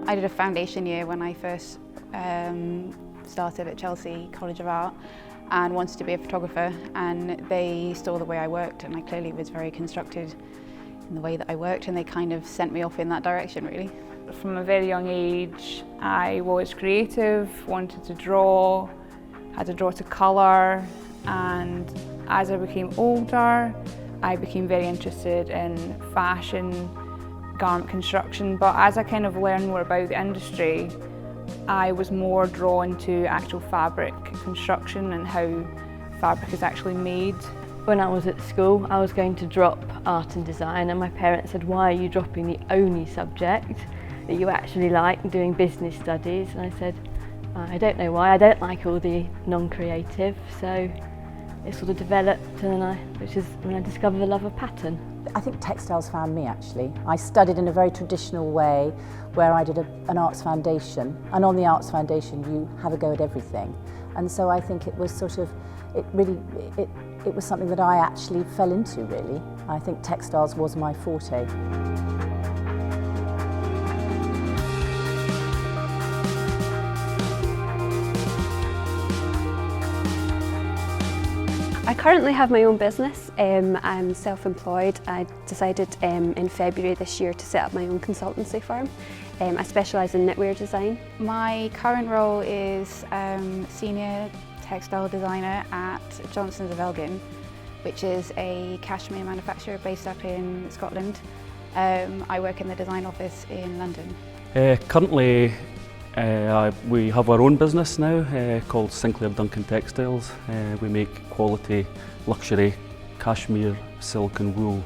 I did a foundation year when I first started at Chelsea College of Art and wanted to be a photographer, and they saw the way I worked and I clearly was very constructed in the way that I worked, and they kind of sent me off in that direction really. From a very young age I was creative, wanted to draw, had to draw to colour, and as I became older I became very interested in fashion, garment construction, but as I kind of learned more about the industry I was more drawn to actual fabric construction and how fabric is actually made. When I was at school I was going to drop art and design, and my parents said, why are you dropping the only subject that you actually like, doing business studies? And I said, I don't know why, I don't like all the non-creative, so it sort of developed, and which is when I discovered the love of pattern. I think textiles found me actually. I studied in a very traditional way where I did an arts foundation, and on the arts foundation you have a go at everything. And so I think it was sort of, it was something that I actually fell into really. I think textiles was my forte. I currently have my own business. I'm self-employed. I decided in February this year to set up my own consultancy firm. I specialise in knitwear design. My current role is senior textile designer at Johnsons of Elgin, which is a cashmere manufacturer based up in Scotland. I work in the design office in London. Currently we have our own business now called Sinclair Duncan Textiles. We make quality luxury cashmere, silk and wool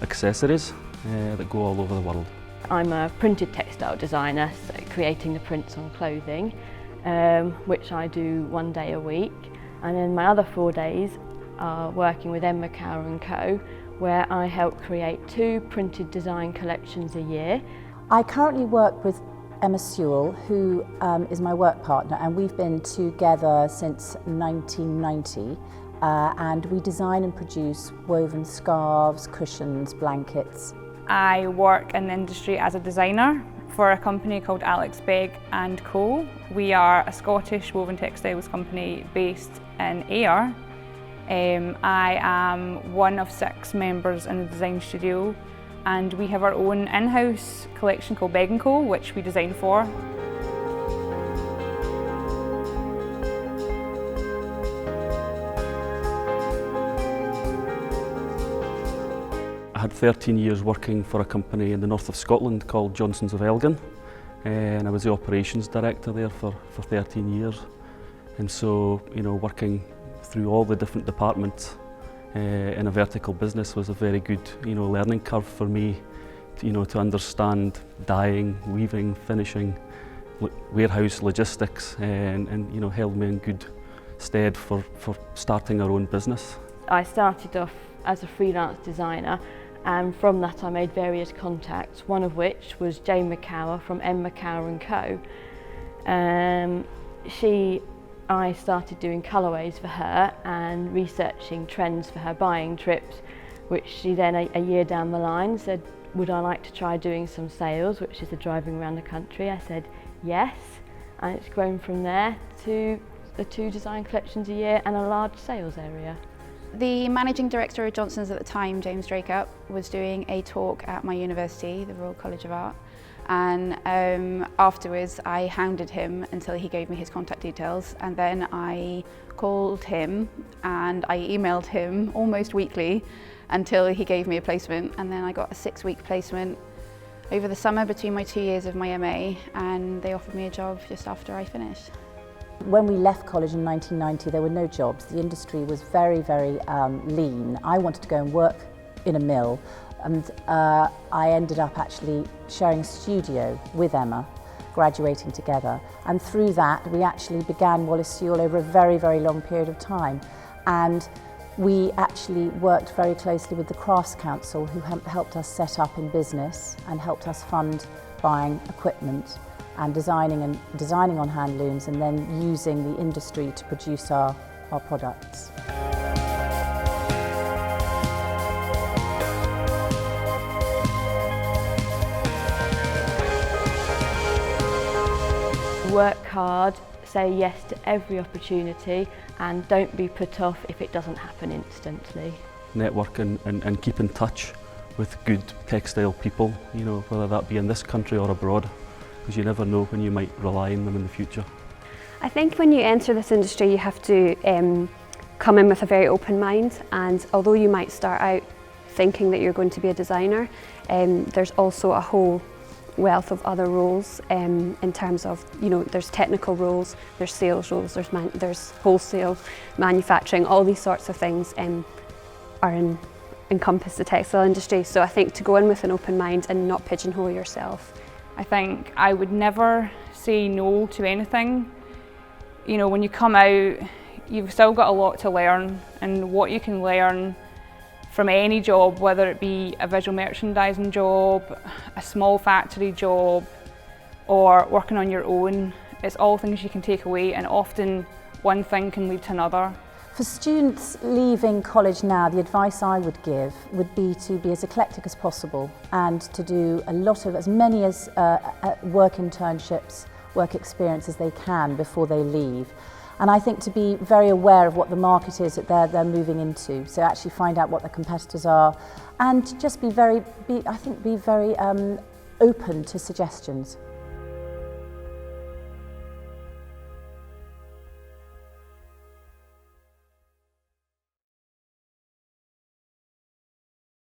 accessories that go all over the world. I'm a printed textile designer, so creating the prints on clothing, which I do 1 day a week. And then my other 4 days are working with Emma Cower & Co, where I help create 2 printed design collections a year. I currently work with Emma Sewell, who is my work partner, and we've been together since 1990, and we design and produce woven scarves, cushions, blankets. I work in the industry as a designer for a company called Alex Begg & Co. We are a Scottish woven textiles company based in Ayr. I am one of 6 members in the design studio, and we have our own in-house collection called Begg & Co, which we design for. I had 13 years working for a company in the north of Scotland called Johnsons of Elgin, and I was the operations director there for 13 years. And so, you know, working through all the different departments in a vertical business was a very good, you know, learning curve for me, to understand dyeing, weaving, finishing, warehouse logistics, and held me in good stead for starting our own business. I started off as a freelance designer, and from that I made various contacts, one of which was Jane McCower from Emma Cower & Co. I started doing colourways for her and researching trends for her buying trips, which she then a year down the line said, would I like to try doing some sales, which is the driving around the country. I said yes, and it's grown from there to the 2 design collections a year and a large sales area. The managing director of Johnsons at the time, James Dracup, was doing a talk at my university, the Royal College of Art, and afterwards I hounded him until he gave me his contact details, and then I called him and I emailed him almost weekly until he gave me a placement, and then I got a 6-week placement over the summer between my 2 years of my MA, and they offered me a job just after I finished. When we left college in 1990, there were no jobs. The industry was very, very lean. I wanted to go and work in a mill, and I ended up actually sharing a studio with Emma, graduating together. And through that, we actually began Wallace Sewell over a very, very long period of time. And we actually worked very closely with the Crafts Council, who helped us set up in business and helped us fund buying equipment and designing on hand looms, and then using the industry to produce our products. work hard, say yes to every opportunity, and don't be put off if it doesn't happen instantly. Network and keep in touch with good textile people, you know, whether that be in this country or abroad, because you never know when you might rely on them in the future. I think when you enter this industry you have to come in with a very open mind, and although you might start out thinking that you're going to be a designer, there's also a whole wealth of other roles in terms of, you know, there's technical roles, there's sales roles, there's wholesale, manufacturing, all these sorts of things encompass the textile industry. So I think to go in with an open mind and not pigeonhole yourself. I think I would never say no to anything. You know, when you come out, you've still got a lot to learn, and what you can learn from any job, whether it be a visual merchandising job, a small factory job, or working on your own, it's all things you can take away, and often one thing can lead to another. For students leaving college now, the advice I would give would be to be as eclectic as possible and to do as many work internships, work experience as they can before they leave. And I think to be very aware of what the market is that they're moving into. So actually find out what the competitors are, and just be very open to suggestions.